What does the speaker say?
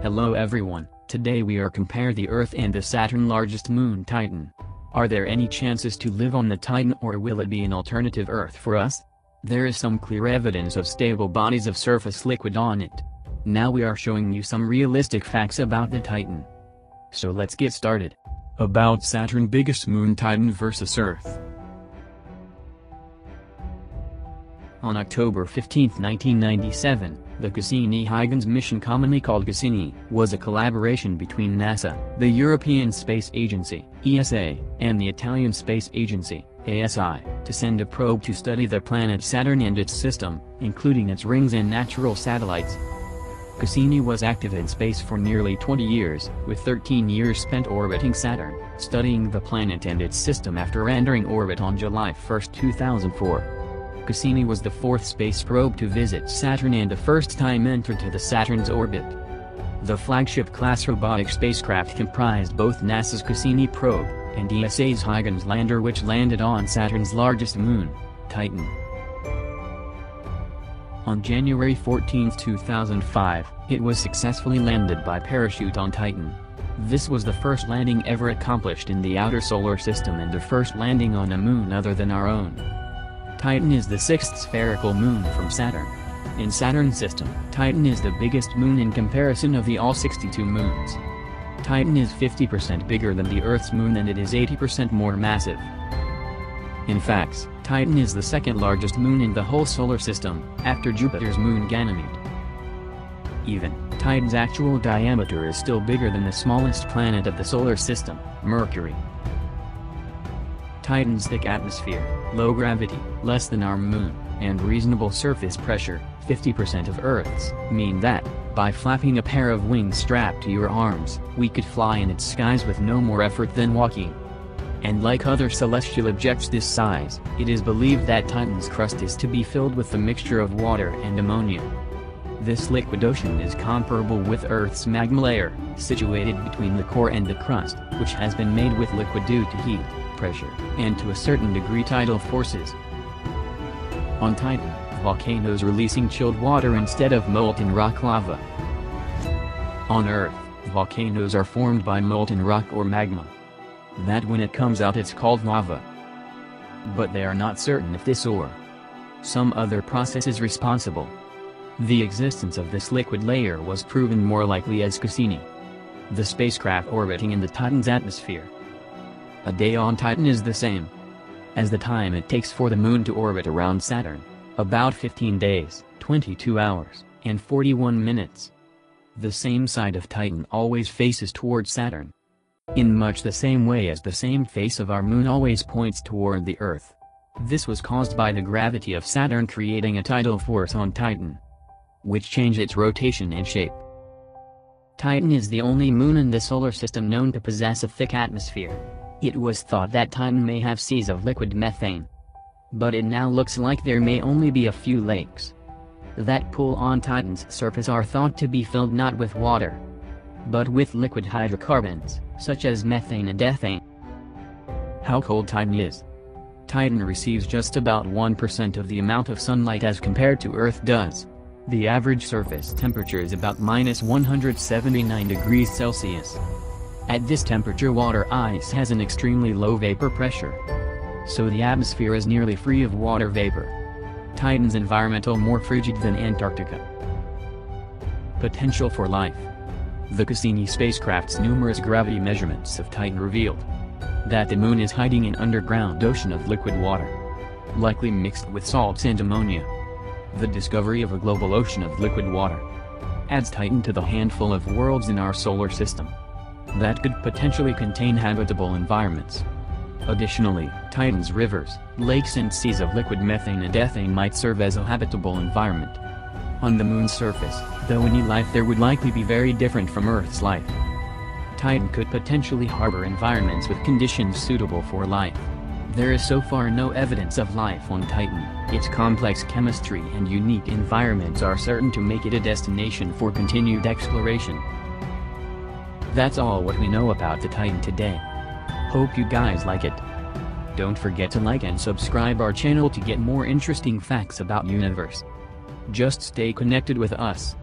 Hello everyone, today we are compare the Earth and the Saturn Largest Moon Titan. Are there any chances to live on the Titan, or will it be an alternative Earth for us? There is some clear evidence of stable bodies of surface liquid on it. Now we are showing you some realistic facts about the Titan. So let's get started. About Saturn biggest moon Titan versus Earth. On October 15, 1997, the Cassini-Huygens mission, commonly called Cassini, was a collaboration between NASA, the European Space Agency (ESA), and the Italian Space Agency (ASI), to send a probe to study the planet Saturn and its system, including its rings and natural satellites. Cassini was active in space for nearly 20 years, with 13 years spent orbiting Saturn, studying the planet and its system after entering orbit on July 1, 2004. Cassini was the fourth space probe to visit Saturn and the first time entered to the Saturn's orbit. The flagship-class robotic spacecraft comprised both NASA's Cassini probe and ESA's Huygens lander, which landed on Saturn's largest moon, Titan. On January 14, 2005, it was successfully landed by parachute on Titan. This was the first landing ever accomplished in the outer solar system and the first landing on a moon other than our own. Titan is the sixth spherical moon from Saturn. In Saturn's system, Titan is the biggest moon in comparison of the all 62 moons. Titan is 50% bigger than the Earth's moon, and it is 80% more massive. In fact, Titan is the second largest moon in the whole solar system, after Jupiter's moon Ganymede. Even, Titan's actual diameter is still bigger than the smallest planet of the solar system, Mercury. Titan's thick atmosphere, low gravity, less than our moon, and reasonable surface pressure, 50% of Earth's, mean that, by flapping a pair of wings strapped to your arms, we could fly in its skies with no more effort than walking. And like other celestial objects this size, it is believed that Titan's crust is to be filled with a mixture of water and ammonia. This liquid ocean is comparable with Earth's magma layer, situated between the core and the crust, which has been made with liquid due to heat, pressure, and to a certain degree tidal forces. On Titan, volcanoes releasing chilled water instead of molten rock lava. On Earth, volcanoes are formed by molten rock or magma. That when it comes out it's called lava. But they are not certain if this or some other process is responsible. The existence of this liquid layer was proven more likely as Cassini, the spacecraft orbiting in the Titan's atmosphere. A day on Titan is the same as the time it takes for the moon to orbit around Saturn, about 15 days, 22 hours, and 41 minutes. The same side of Titan always faces toward Saturn, in much the same way as the same face of our moon always points toward the Earth. This was caused by the gravity of Saturn creating a tidal force on Titan, which changed its rotation and shape. Titan is the only moon in the solar system known to possess a thick atmosphere. It was thought that Titan may have seas of liquid methane. But it now looks like there may only be a few lakes that pool on Titan's surface are thought to be filled not with water, but with liquid hydrocarbons, such as methane and ethane. How cold Titan is. Titan receives just about 1% of the amount of sunlight as compared to Earth does. The average surface temperature is about -179 degrees Celsius. At this temperature, water ice has an extremely low vapor pressure, so the atmosphere is nearly free of water vapor. Titan's environmental more frigid than Antarctica. Potential for life. The Cassini spacecraft's numerous gravity measurements of Titan revealed that the moon is hiding an underground ocean of liquid water, likely mixed with salts and ammonia. The discovery of a global ocean of liquid water adds Titan to the handful of worlds in our solar system that could potentially contain habitable environments. Additionally, Titan's rivers, lakes and seas of liquid methane and ethane might serve as a habitable environment. On the moon's surface, though any life there would likely be very different from Earth's life. Titan could potentially harbor environments with conditions suitable for life. There is so far no evidence of life on Titan. Its complex chemistry and unique environments are certain to make it a destination for continued exploration. That's all what we know about the Titan today. Hope you guys like it. Don't forget to like and subscribe our channel to get more interesting facts about universe. Just stay connected with us.